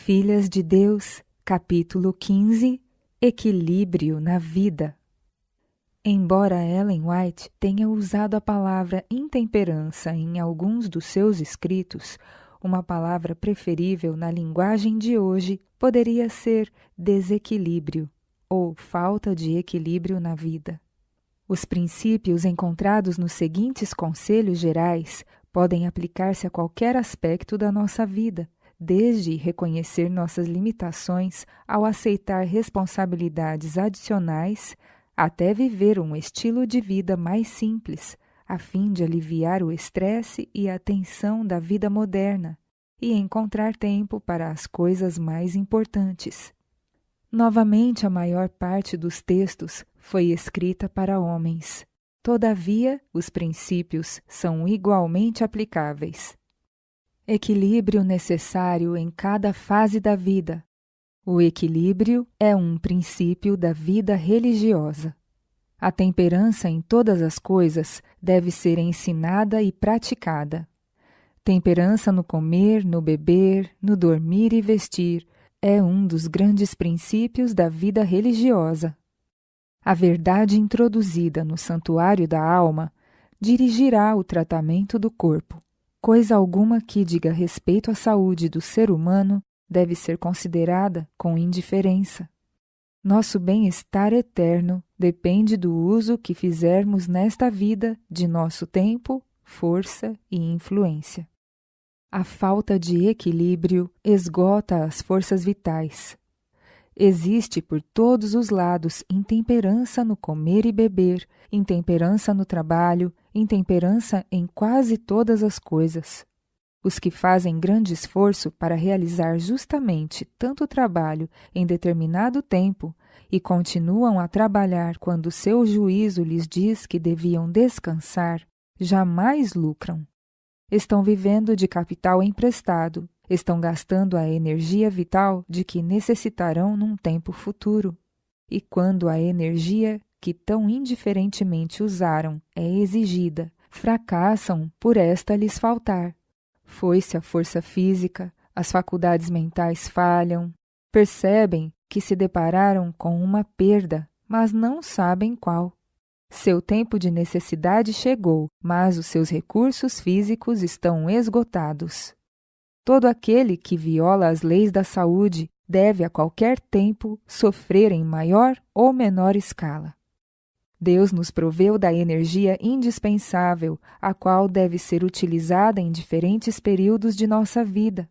Filhas de Deus, capítulo 15, Equilíbrio na vida. Embora Ellen White tenha usado a palavra intemperança em alguns dos seus escritos, uma palavra preferível na linguagem de hoje poderia ser desequilíbrio ou falta de equilíbrio na vida. Os princípios encontrados nos seguintes conselhos gerais podem aplicar-se a qualquer aspecto da nossa vida, desde reconhecer nossas limitações ao aceitar responsabilidades adicionais, até viver um estilo de vida mais simples, a fim de aliviar o estresse e a tensão da vida moderna e encontrar tempo para as coisas mais importantes. Novamente, a maior parte dos textos foi escrita para homens. Todavia, os princípios são igualmente aplicáveis. Equilíbrio necessário em cada fase da vida. O equilíbrio é um princípio da vida religiosa. A temperança em todas as coisas deve ser ensinada e praticada. Temperança no comer, no beber, no dormir e vestir é um dos grandes princípios da vida religiosa. A verdade introduzida no santuário da alma dirigirá o tratamento do corpo. Coisa alguma que diga respeito à saúde do ser humano deve ser considerada com indiferença. Nosso bem-estar eterno depende do uso que fizermos nesta vida de nosso tempo, força e influência. A falta de equilíbrio esgota as forças vitais. Existe por todos os lados intemperança no comer e beber, intemperança no trabalho, intemperança em quase todas as coisas. Os que fazem grande esforço para realizar justamente tanto trabalho em determinado tempo e continuam a trabalhar quando seu juízo lhes diz que deviam descansar, jamais lucram. Estão vivendo de capital emprestado, estão gastando a energia vital de que necessitarão num tempo futuro. E quando a energia que tão indiferentemente usaram é exigida, fracassam por esta lhes faltar. Foi-se a força física, as faculdades mentais falham, percebem que se depararam com uma perda, mas não sabem qual. Seu tempo de necessidade chegou, mas os seus recursos físicos estão esgotados. Todo aquele que viola as leis da saúde deve a qualquer tempo sofrer em maior ou menor escala. Deus nos proveu da energia indispensável, a qual deve ser utilizada em diferentes períodos de nossa vida.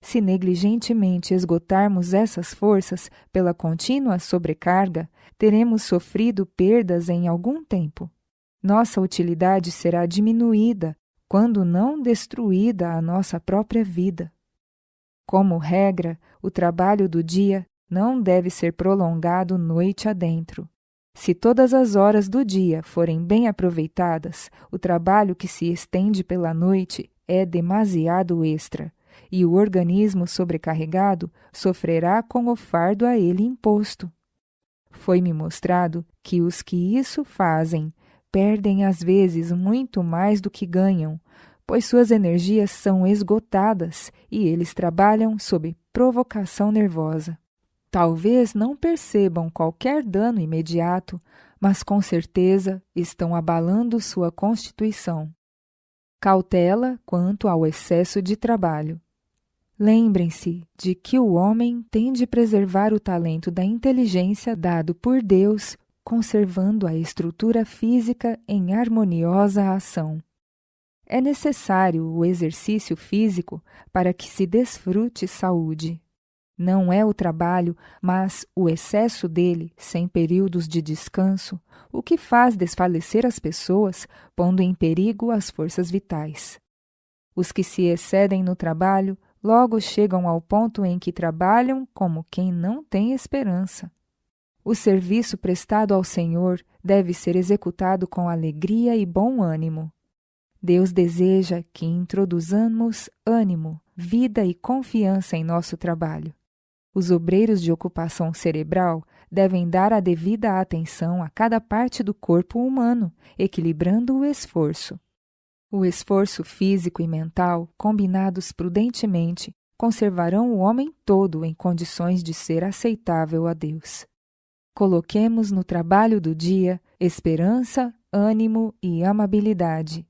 Se negligentemente esgotarmos essas forças pela contínua sobrecarga, teremos sofrido perdas em algum tempo. Nossa utilidade será diminuída, quando não destruída a nossa própria vida. Como regra, o trabalho do dia não deve ser prolongado noite adentro. Se todas as horas do dia forem bem aproveitadas, o trabalho que se estende pela noite é demasiado extra, e o organismo sobrecarregado sofrerá com o fardo a ele imposto. Foi-me mostrado que os que isso fazem perdem às vezes muito mais do que ganham, pois suas energias são esgotadas e eles trabalham sob provocação nervosa. Talvez não percebam qualquer dano imediato, mas com certeza estão abalando sua constituição. Cautela quanto ao excesso de trabalho. Lembrem-se de que o homem tem de preservar o talento da inteligência dado por Deus, conservando a estrutura física em harmoniosa ação. É necessário o exercício físico para que se desfrute saúde. Não é o trabalho, mas o excesso dele, sem períodos de descanso, o que faz desfalecer as pessoas, pondo em perigo as forças vitais. Os que se excedem no trabalho logo chegam ao ponto em que trabalham como quem não tem esperança. O serviço prestado ao Senhor deve ser executado com alegria e bom ânimo. Deus deseja que introduzamos ânimo, vida e confiança em nosso trabalho. Os obreiros de ocupação cerebral devem dar a devida atenção a cada parte do corpo humano, equilibrando o esforço. O esforço físico e mental, combinados prudentemente, conservarão o homem todo em condições de ser aceitável a Deus. Coloquemos no trabalho do dia esperança, ânimo e amabilidade.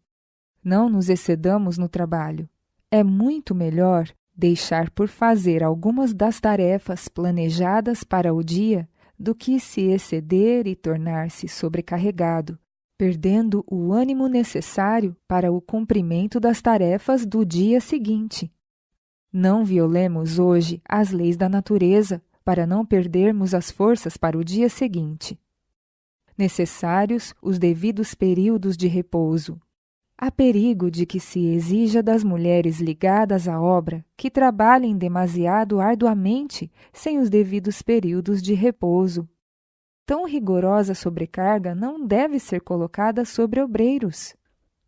Não nos excedamos no trabalho. É muito melhor deixar por fazer algumas das tarefas planejadas para o dia do que se exceder e tornar-se sobrecarregado, perdendo o ânimo necessário para o cumprimento das tarefas do dia seguinte. Não violemos hoje as leis da natureza para não perdermos as forças para o dia seguinte. Necessários os devidos períodos de repouso. Há perigo de que se exija das mulheres ligadas à obra que trabalhem demasiado arduamente sem os devidos períodos de repouso. Tão rigorosa sobrecarga não deve ser colocada sobre obreiros.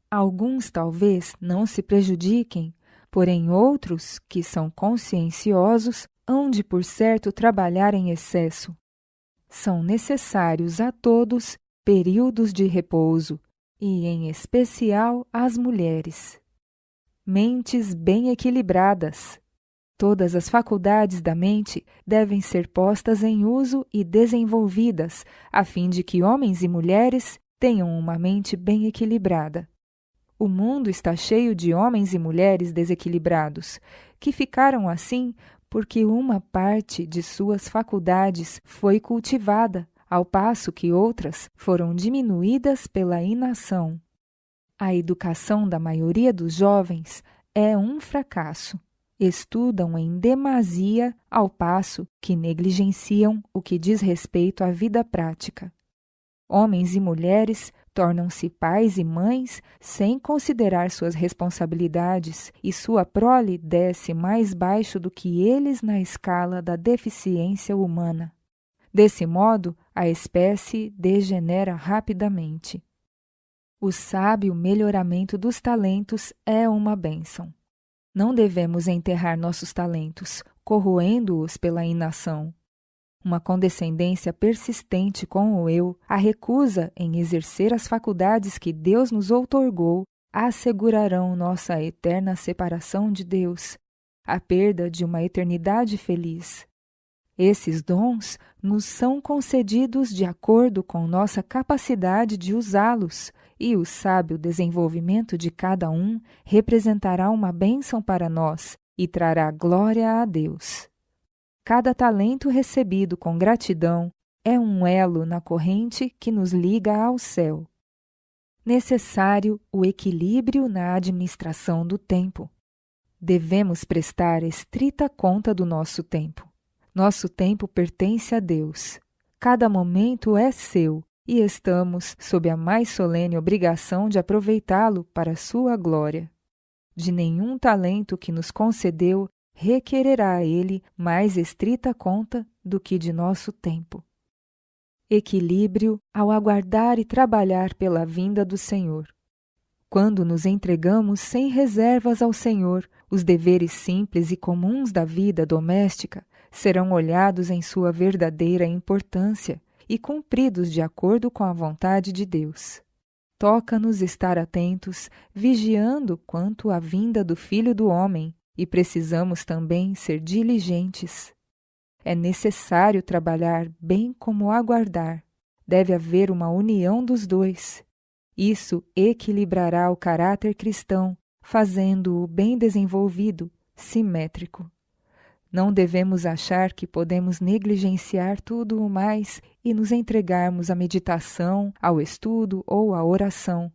Alguns talvez não se prejudiquem, porém outros, que são conscienciosos, hão de por certo trabalhar em excesso. São necessários a todos períodos de repouso, e em especial às mulheres. Mentes bem equilibradas. Todas as faculdades da mente devem ser postas em uso e desenvolvidas, a fim de que homens e mulheres tenham uma mente bem equilibrada. O mundo está cheio de homens e mulheres desequilibrados, que ficaram assim porque uma parte de suas faculdades foi cultivada, ao passo que outras foram diminuídas pela inação. A educação da maioria dos jovens é um fracasso. Estudam em demasia, ao passo que negligenciam o que diz respeito à vida prática. Homens e mulheres tornam-se pais e mães sem considerar suas responsabilidades e sua prole desce mais baixo do que eles na escala da deficiência humana. Desse modo, a espécie degenera rapidamente. O sábio melhoramento dos talentos é uma bênção. Não devemos enterrar nossos talentos, corroendo-os pela inação. Uma condescendência persistente com o eu, a recusa em exercer as faculdades que Deus nos outorgou, assegurarão nossa eterna separação de Deus, a perda de uma eternidade feliz. Esses dons nos são concedidos de acordo com nossa capacidade de usá-los, e o sábio desenvolvimento de cada um representará uma bênção para nós e trará glória a Deus. Cada talento recebido com gratidão é um elo na corrente que nos liga ao céu. Necessário o equilíbrio na administração do tempo. Devemos prestar estrita conta do nosso tempo. Nosso tempo pertence a Deus. Cada momento é seu e estamos sob a mais solene obrigação de aproveitá-lo para sua glória. De nenhum talento que nos concedeu requererá ele mais estrita conta do que de nosso tempo. Equilíbrio ao aguardar e trabalhar pela vinda do Senhor. Quando nos entregamos sem reservas ao Senhor, os deveres simples e comuns da vida doméstica serão olhados em sua verdadeira importância e cumpridos de acordo com a vontade de Deus. Toca-nos estar atentos, vigiando quanto à vinda do Filho do Homem, e precisamos também ser diligentes. É necessário trabalhar bem como aguardar. Deve haver uma união dos dois. Isso equilibrará o caráter cristão, fazendo-o bem desenvolvido, simétrico. Não devemos achar que podemos negligenciar tudo o mais e nos entregarmos à meditação, ao estudo ou à oração.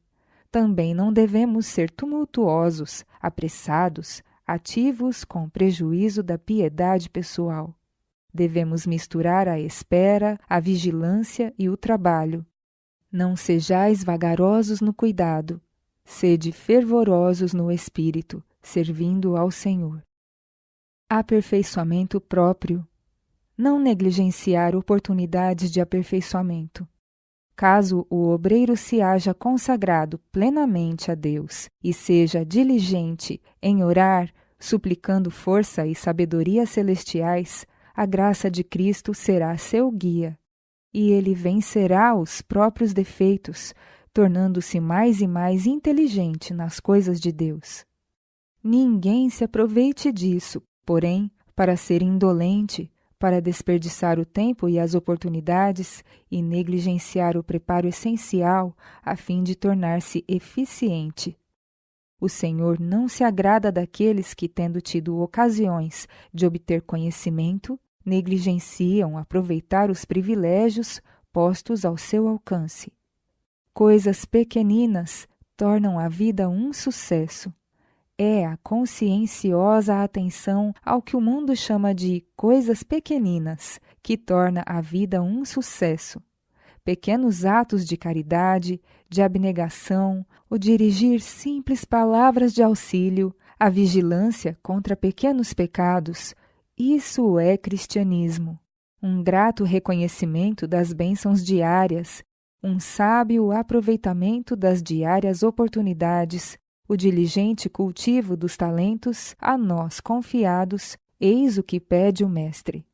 Também não devemos ser tumultuosos, apressados, ativos com prejuízo da piedade pessoal. Devemos misturar a espera, a vigilância e o trabalho. Não sejais vagarosos no cuidado, sede fervorosos no espírito, servindo ao Senhor. Aperfeiçoamento próprio. Não negligenciar oportunidades de aperfeiçoamento. Caso o obreiro se haja consagrado plenamente a Deus e seja diligente em orar, suplicando força e sabedoria celestiais, a graça de Cristo será seu guia, e ele vencerá os próprios defeitos, tornando-se mais e mais inteligente nas coisas de Deus. Ninguém se aproveite disso, Porém, para ser indolente, para desperdiçar o tempo e as oportunidades e negligenciar o preparo essencial a fim de tornar-se eficiente. O Senhor não se agrada daqueles que, tendo tido ocasiões de obter conhecimento, negligenciam aproveitar os privilégios postos ao seu alcance. Coisas pequeninas tornam a vida um sucesso. É a conscienciosa atenção ao que o mundo chama de coisas pequeninas que torna a vida um sucesso. Pequenos atos de caridade, de abnegação, o dirigir simples palavras de auxílio, a vigilância contra pequenos pecados, isso é cristianismo. Um grato reconhecimento das bênçãos diárias, um sábio aproveitamento das diárias oportunidades, o diligente cultivo dos talentos a nós confiados, eis o que pede o Mestre.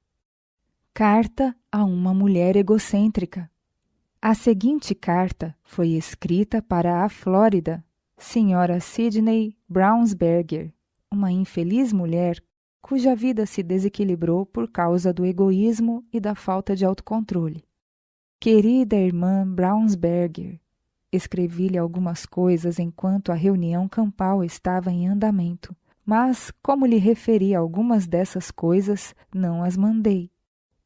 Carta a uma mulher egocêntrica. A seguinte carta foi escrita para a Flórida, Sra. Sidney Brownsberger, uma infeliz mulher cuja vida se desequilibrou por causa do egoísmo e da falta de autocontrole. Querida irmã Brownsberger, escrevi-lhe algumas coisas enquanto a reunião campal estava em andamento, mas, como lhe referi algumas dessas coisas, não as mandei.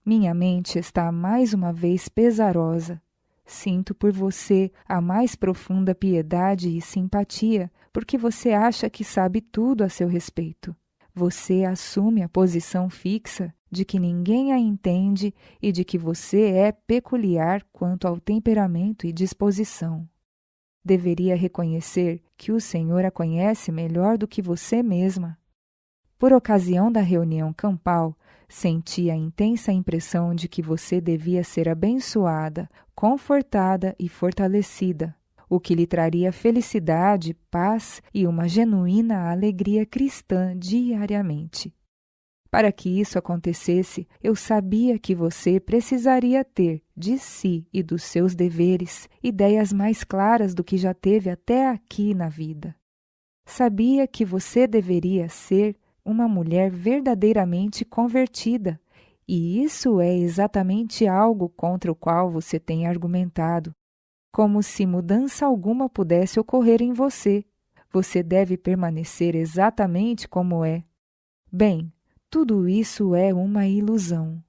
Minha mente está mais uma vez pesarosa. Sinto por você a mais profunda piedade e simpatia, porque você acha que sabe tudo a seu respeito. Você assume a posição fixa de que ninguém a entende e de que você é peculiar quanto ao temperamento e disposição. Deveria reconhecer que o Senhor a conhece melhor do que você mesma. Por ocasião da reunião campal, senti a intensa impressão de que você devia ser abençoada, confortada e fortalecida, o que lhe traria felicidade, paz e uma genuína alegria cristã diariamente. Para que isso acontecesse, eu sabia que você precisaria ter, de si e dos seus deveres, ideias mais claras do que já teve até aqui na vida. Sabia que você deveria ser uma mulher verdadeiramente convertida, e isso é exatamente algo contra o qual você tem argumentado, como se mudança alguma pudesse ocorrer em você. Você deve permanecer exatamente como é. Bem, tudo isso é uma ilusão,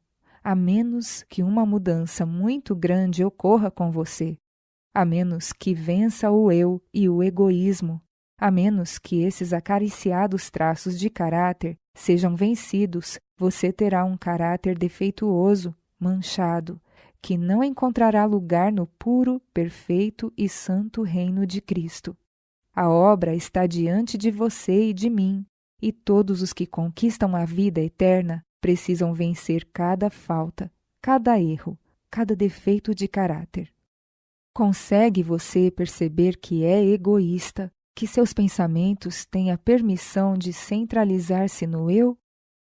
a menos que uma mudança muito grande ocorra com você, a menos que vença o eu e o egoísmo, a menos que esses acariciados traços de caráter sejam vencidos, você terá um caráter defeituoso, manchado, que não encontrará lugar no puro, perfeito e santo reino de Cristo. A obra está diante de você e de mim, e todos os que conquistam a vida eterna precisam vencer cada falta, cada erro, cada defeito de caráter. Consegue você perceber que é egoísta, que seus pensamentos têm a permissão de centralizar-se no eu?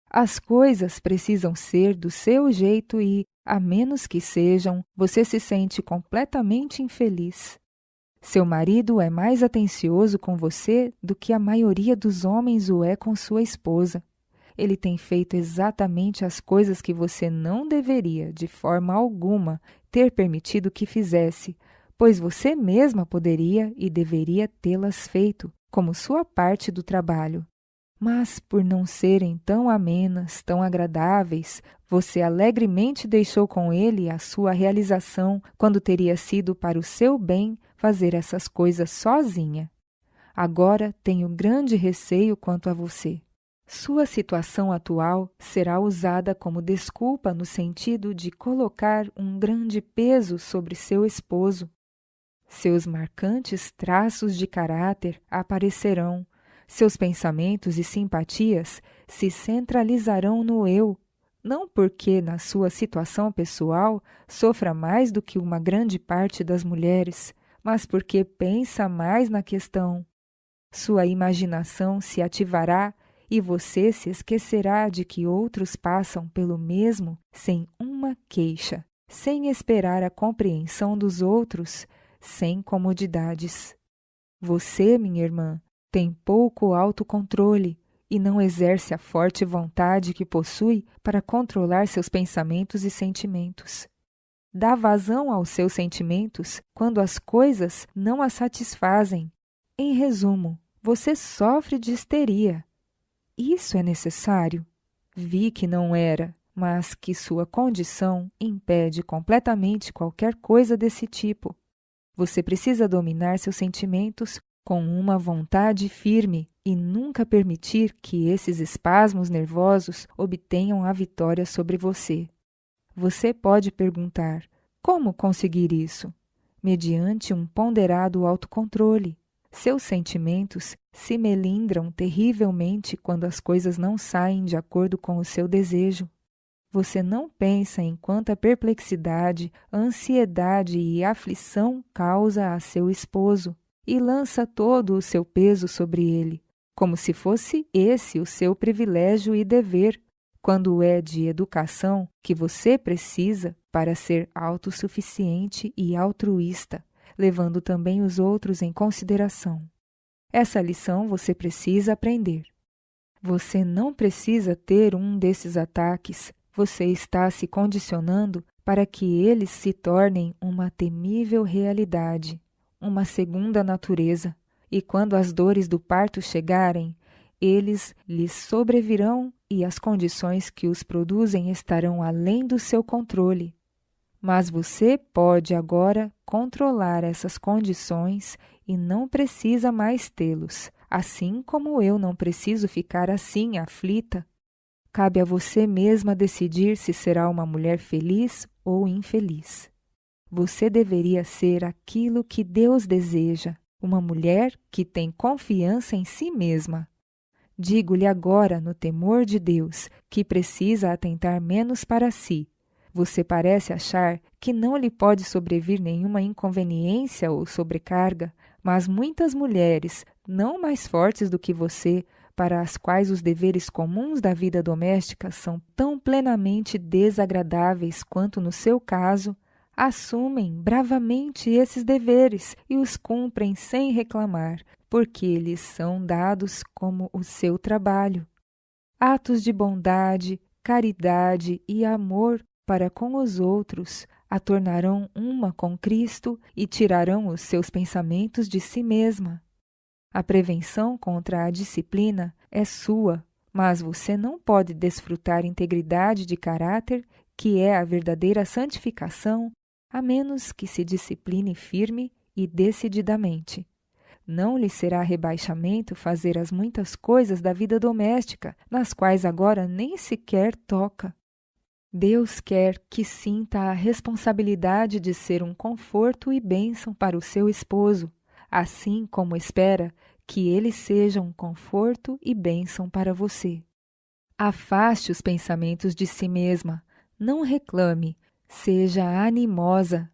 As coisas precisam ser do seu jeito e, a menos que sejam, você se sente completamente infeliz. Seu marido é mais atencioso com você do que a maioria dos homens o é com sua esposa. Ele tem feito exatamente as coisas que você não deveria, de forma alguma, ter permitido que fizesse, pois você mesma poderia e deveria tê-las feito, como sua parte do trabalho. Mas, por não serem tão amenas, tão agradáveis, você alegremente deixou com ele a sua realização quando teria sido para o seu bem fazer essas coisas sozinha. Agora tenho grande receio quanto a você. Sua situação atual será usada como desculpa no sentido de colocar um grande peso sobre seu esposo. Seus marcantes traços de caráter aparecerão. Seus pensamentos e simpatias se centralizarão no eu, não porque na sua situação pessoal sofra mais do que uma grande parte das mulheres, mas porque pensa mais na questão. Sua imaginação se ativará e você se esquecerá de que outros passam pelo mesmo sem uma queixa, sem esperar a compreensão dos outros, sem comodidades. Você, minha irmã, tem pouco autocontrole e não exerce a forte vontade que possui para controlar seus pensamentos e sentimentos. Dá vazão aos seus sentimentos quando as coisas não a satisfazem. Em resumo, você sofre de histeria. Isso é necessário? Vi que não era, mas que sua condição impede completamente qualquer coisa desse tipo. Você precisa dominar seus sentimentos com uma vontade firme e nunca permitir que esses espasmos nervosos obtenham a vitória sobre você. Você pode perguntar: como conseguir isso? Mediante um ponderado autocontrole. Seus sentimentos se melindram terrivelmente quando as coisas não saem de acordo com o seu desejo. Você não pensa em quanta perplexidade, ansiedade e aflição causa a seu esposo e lança todo o seu peso sobre ele, como se fosse esse o seu privilégio e dever, quando é de educação que você precisa para ser autossuficiente e altruísta, levando também os outros em consideração. Essa lição você precisa aprender. Você não precisa ter um desses ataques. Você está se condicionando para que eles se tornem uma temível realidade, uma segunda natureza, e quando as dores do parto chegarem, eles lhes sobrevirão e as condições que os produzem estarão além do seu controle. Mas você pode agora controlar essas condições e não precisa mais tê-los, assim como eu não preciso ficar assim aflita. Cabe a você mesma decidir se será uma mulher feliz ou infeliz. Você deveria ser aquilo que Deus deseja, uma mulher que tem confiança em si mesma. Digo-lhe agora, no temor de Deus, que precisa atentar menos para si. Você parece achar que não lhe pode sobrevir nenhuma inconveniência ou sobrecarga, mas muitas mulheres, não mais fortes do que você, para as quais os deveres comuns da vida doméstica são tão plenamente desagradáveis quanto no seu caso, assumem bravamente esses deveres e os cumprem sem reclamar, porque lhes são dados como o seu trabalho. Atos de bondade, caridade e amor para com os outros a tornarão uma com Cristo e tirarão os seus pensamentos de si mesma. A prevenção contra a disciplina é sua, mas você não pode desfrutar integridade de caráter, que é a verdadeira santificação, a menos que se discipline firme e decididamente. Não lhe será rebaixamento fazer as muitas coisas da vida doméstica, nas quais agora nem sequer toca. Deus quer que sinta a responsabilidade de ser um conforto e bênção para o seu esposo, assim como espera que ele seja um conforto e bênção para você. Afaste os pensamentos de si mesma, não reclame, seja animosa.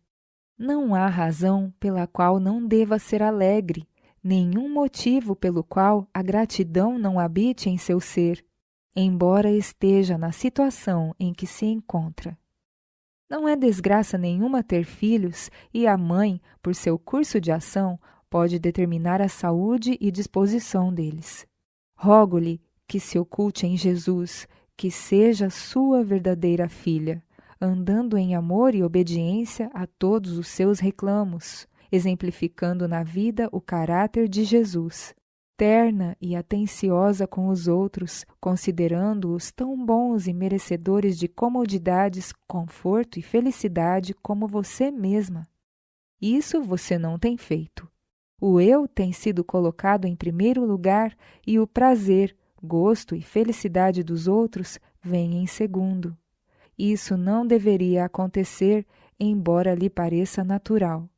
Não há razão pela qual não deva ser alegre, nenhum motivo pelo qual a gratidão não habite em seu ser, embora esteja na situação em que se encontra. Não é desgraça nenhuma ter filhos e a mãe, por seu curso de ação, pode determinar a saúde e disposição deles. Rogo-lhe que se oculte em Jesus, que seja sua verdadeira filha, andando em amor e obediência a todos os seus reclamos, exemplificando na vida o caráter de Jesus, terna e atenciosa com os outros, considerando-os tão bons e merecedores de comodidades, conforto e felicidade como você mesma. Isso você não tem feito. O eu tem sido colocado em primeiro lugar e o prazer, gosto e felicidade dos outros vêm em segundo. Isso não deveria acontecer, embora lhe pareça natural.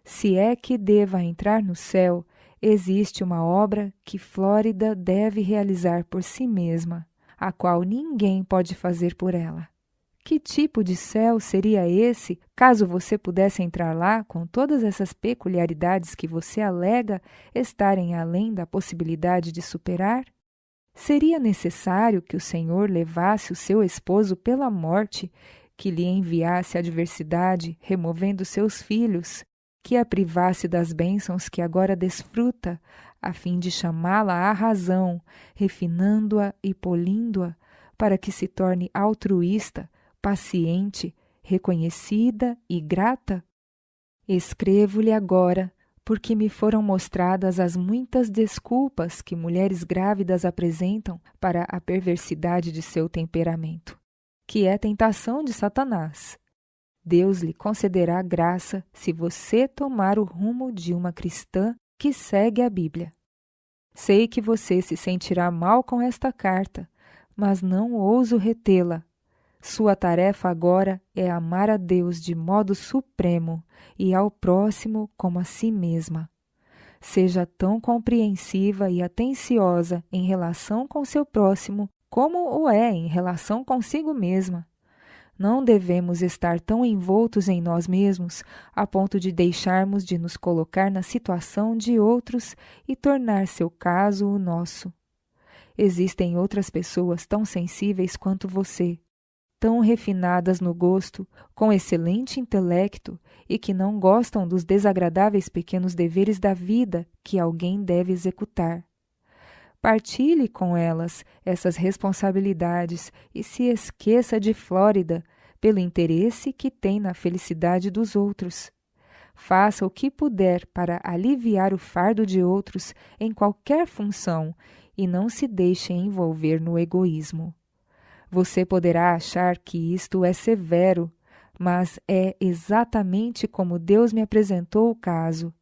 Se é que deva entrar no céu, existe uma obra que Flórida deve realizar por si mesma, a qual ninguém pode fazer por ela. Que tipo de céu seria esse, caso você pudesse entrar lá com todas essas peculiaridades que você alega estarem além da possibilidade de superar? Seria necessário que o Senhor levasse o seu esposo pela morte, que lhe enviasse adversidade, removendo seus filhos, que a privasse das bênçãos que agora desfruta, a fim de chamá-la à razão, refinando-a e polindo-a, para que se torne altruísta, paciente, reconhecida e grata? Escrevo-lhe agora, porque me foram mostradas as muitas desculpas que mulheres grávidas apresentam para a perversidade de seu temperamento, que é tentação de Satanás. Deus lhe concederá graça se você tomar o rumo de uma cristã que segue a Bíblia. Sei que você se sentirá mal com esta carta, mas não ouso retê-la. Sua tarefa agora é amar a Deus de modo supremo e ao próximo como a si mesma. Seja tão compreensiva e atenciosa em relação com seu próximo como o é em relação consigo mesma. Não devemos estar tão envoltos em nós mesmos a ponto de deixarmos de nos colocar na situação de outros e tornar seu caso o nosso. Existem outras pessoas tão sensíveis quanto você, tão refinadas no gosto, com excelente intelecto e que não gostam dos desagradáveis pequenos deveres da vida que alguém deve executar. Partilhe com elas essas responsabilidades e se esqueça de Flórida pelo interesse que tem na felicidade dos outros. Faça o que puder para aliviar o fardo de outros em qualquer função e não se deixe envolver no egoísmo. Você poderá achar que isto é severo, mas é exatamente como Deus me apresentou o caso,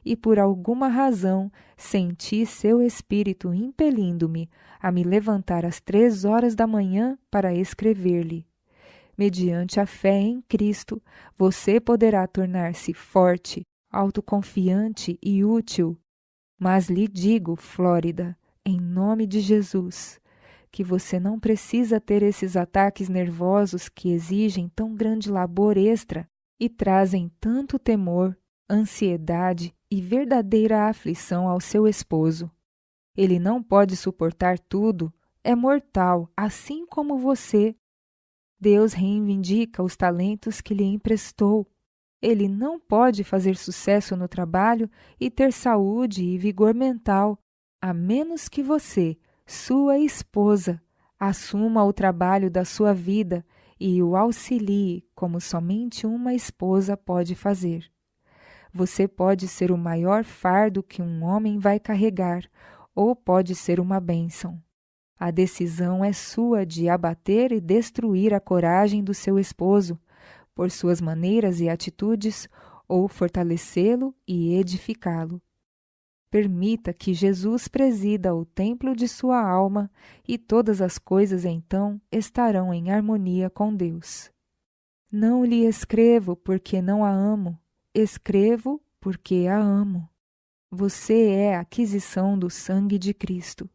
e por alguma razão senti seu espírito impelindo-me a me levantar às 3 horas da manhã para escrever-lhe. Mediante a fé em Cristo, você poderá tornar-se forte, autoconfiante e útil. Mas lhe digo, Flórida, em nome de Jesus, que você não precisa ter esses ataques nervosos que exigem tão grande labor extra e trazem tanto temor, ansiedade e verdadeira aflição ao seu esposo. Ele não pode suportar tudo, é mortal, assim como você. Deus reivindica os talentos que lhe emprestou. Ele não pode fazer sucesso no trabalho e ter saúde e vigor mental, a menos que você, sua esposa, assuma o trabalho da sua vida e o auxilie como somente uma esposa pode fazer. Você pode ser o maior fardo que um homem vai carregar, ou pode ser uma bênção. A decisão é sua de abater e destruir a coragem do seu esposo, por suas maneiras e atitudes, ou fortalecê-lo e edificá-lo. Permita que Jesus presida o templo de sua alma e todas as coisas então estarão em harmonia com Deus. Não lhe escrevo porque não a amo, escrevo porque a amo. Você é a aquisição do sangue de Cristo.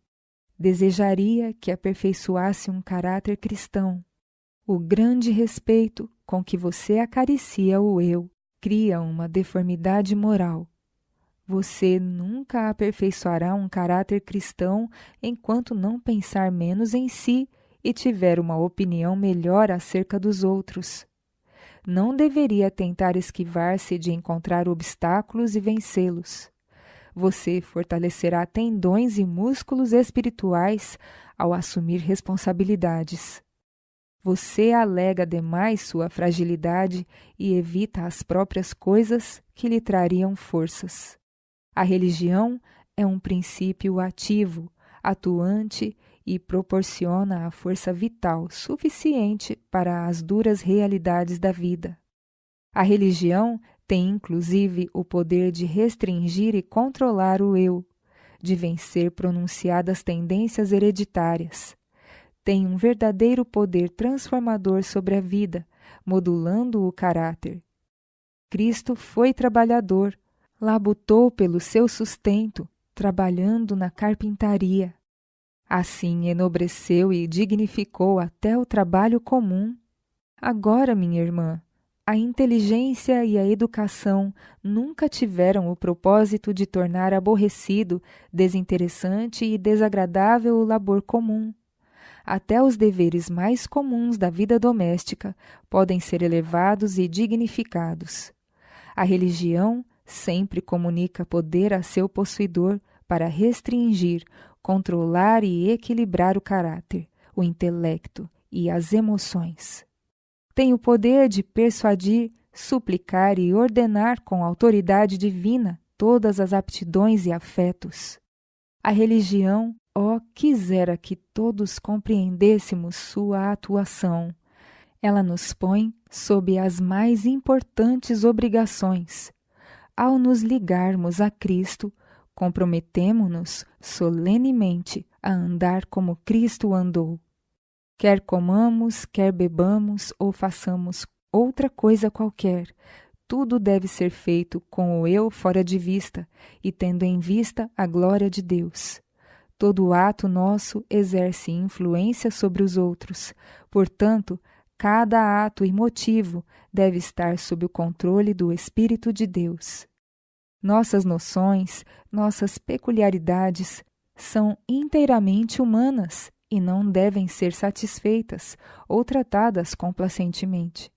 Desejaria que aperfeiçoasse um caráter cristão. O grande respeito com que você acaricia o eu cria uma deformidade moral. Você nunca aperfeiçoará um caráter cristão enquanto não pensar menos em si e tiver uma opinião melhor acerca dos outros. Não deveria tentar esquivar-se de encontrar obstáculos e vencê-los. Você fortalecerá tendões e músculos espirituais ao assumir responsabilidades. Você alega demais sua fragilidade e evita as próprias coisas que lhe trariam forças. A religião é um princípio ativo, atuante e proporciona a força vital suficiente para as duras realidades da vida. A religião tem inclusive o poder de restringir e controlar o eu, de vencer pronunciadas tendências hereditárias. Tem um verdadeiro poder transformador sobre a vida, modulando o caráter. Cristo foi trabalhador, labutou pelo seu sustento, trabalhando na carpintaria. Assim enobreceu e dignificou até o trabalho comum. Agora, minha irmã, a inteligência e a educação nunca tiveram o propósito de tornar aborrecido, desinteressante e desagradável o labor comum. Até os deveres mais comuns da vida doméstica podem ser elevados e dignificados. A religião sempre comunica poder a seu possuidor para restringir, controlar e equilibrar o caráter, o intelecto e as emoções. Tem o poder de persuadir, suplicar e ordenar com autoridade divina todas as aptidões e afetos. A religião, quisera que todos compreendêssemos sua atuação. Ela nos põe sob as mais importantes obrigações. Ao nos ligarmos a Cristo, comprometemo-nos solenemente a andar como Cristo andou. Quer comamos, quer bebamos ou façamos outra coisa qualquer, tudo deve ser feito com o eu fora de vista e tendo em vista a glória de Deus. Todo ato nosso exerce influência sobre os outros, portanto, cada ato e motivo deve estar sob o controle do Espírito de Deus. Nossas noções, nossas peculiaridades são inteiramente humanas e não devem ser satisfeitas ou tratadas complacentemente.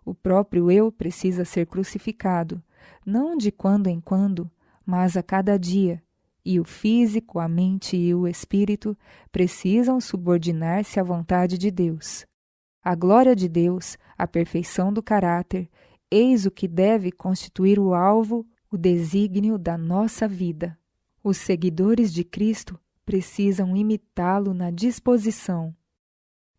O próprio eu precisa ser crucificado, não de quando em quando, mas a cada dia, e o físico, a mente e o espírito precisam subordinar-se à vontade de Deus. A glória de Deus, a perfeição do caráter, eis o que deve constituir o alvo, o desígnio da nossa vida. Os seguidores de Cristo precisam imitá-lo na disposição.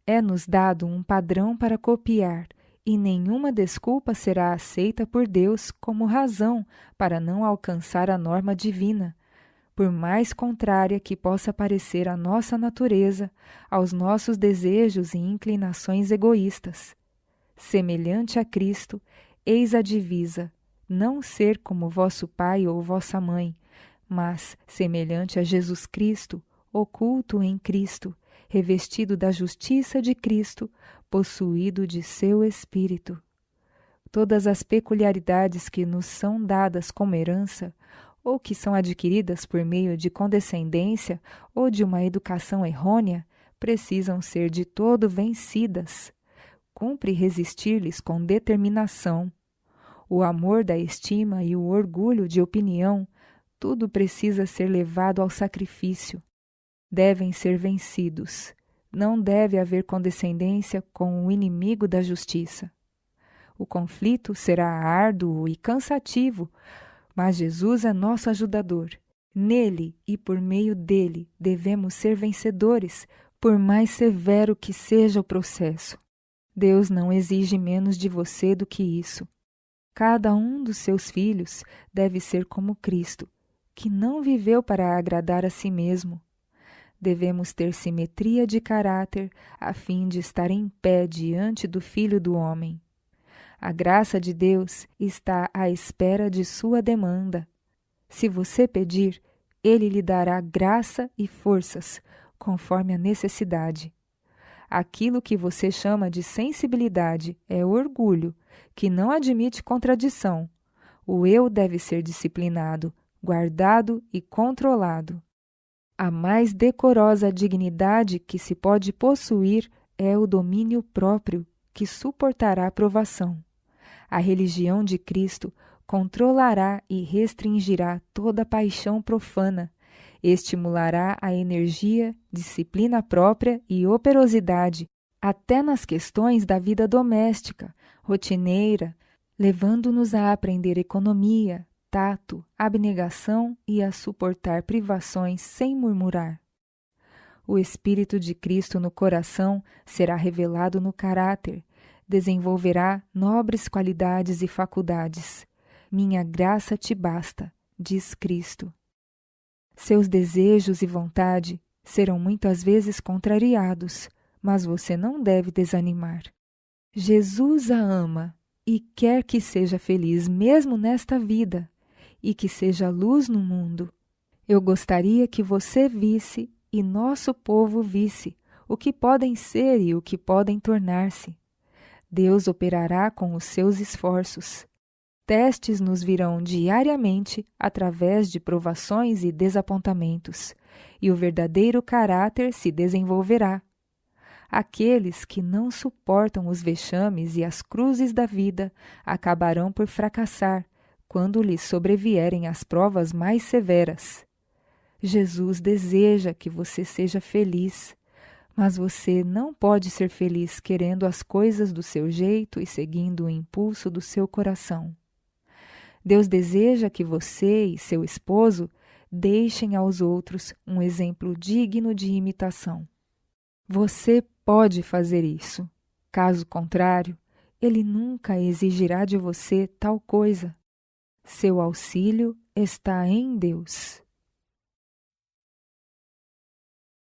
É-nos dado um padrão para copiar, e nenhuma desculpa será aceita por Deus como razão para não alcançar a norma divina, por mais contrária que possa parecer à nossa natureza, aos nossos desejos e inclinações egoístas. Semelhante a Cristo, eis a divisa, não ser como vosso pai ou vossa mãe, mas semelhante a Jesus Cristo, oculto em Cristo, revestido da justiça de Cristo, possuído de seu Espírito. Todas as peculiaridades que nos são dadas como herança, ou que são adquiridas por meio de condescendência ou de uma educação errônea, precisam ser de todo vencidas. Cumpre resistir-lhes com determinação. O amor da estima e o orgulho de opinião, tudo precisa ser levado ao sacrifício. Devem ser vencidos. Não deve haver condescendência com o inimigo da justiça. O conflito será árduo e cansativo, mas Jesus é nosso ajudador. Nele e por meio dele devemos ser vencedores, por mais severo que seja o processo. Deus não exige menos de você do que isso. Cada um dos seus filhos deve ser como Cristo, que não viveu para agradar a si mesmo. Devemos ter simetria de caráter a fim de estar em pé diante do Filho do Homem. A graça de Deus está à espera de sua demanda. Se você pedir, Ele lhe dará graça e forças, conforme a necessidade. Aquilo que você chama de sensibilidade é orgulho, que não admite contradição. O eu deve ser disciplinado, guardado e controlado. A mais decorosa dignidade que se pode possuir é o domínio próprio, que suportará a provação. A religião de Cristo controlará e restringirá toda paixão profana, estimulará a energia, disciplina própria e operosidade, até nas questões da vida doméstica, rotineira, levando-nos a aprender economia, tato, abnegação e a suportar privações sem murmurar. O Espírito de Cristo no coração será revelado no caráter, desenvolverá nobres qualidades e faculdades. Minha graça te basta, diz Cristo. Seus desejos e vontade serão muitas vezes contrariados, mas você não deve desanimar. Jesus a ama e quer que seja feliz mesmo nesta vida e que seja luz no mundo. Eu gostaria que você visse e nosso povo visse o que podem ser e o que podem tornar-se. Deus operará com os seus esforços. Testes nos virão diariamente através de provações e desapontamentos, e o verdadeiro caráter se desenvolverá. Aqueles que não suportam os vexames e as cruzes da vida acabarão por fracassar quando lhes sobrevierem as provas mais severas. Jesus deseja que você seja feliz, mas você não pode ser feliz querendo as coisas do seu jeito e seguindo o impulso do seu coração. Deus deseja que você e seu esposo deixem aos outros um exemplo digno de imitação. Você pode fazer isso. Caso contrário, Ele nunca exigirá de você tal coisa. Seu auxílio está em Deus.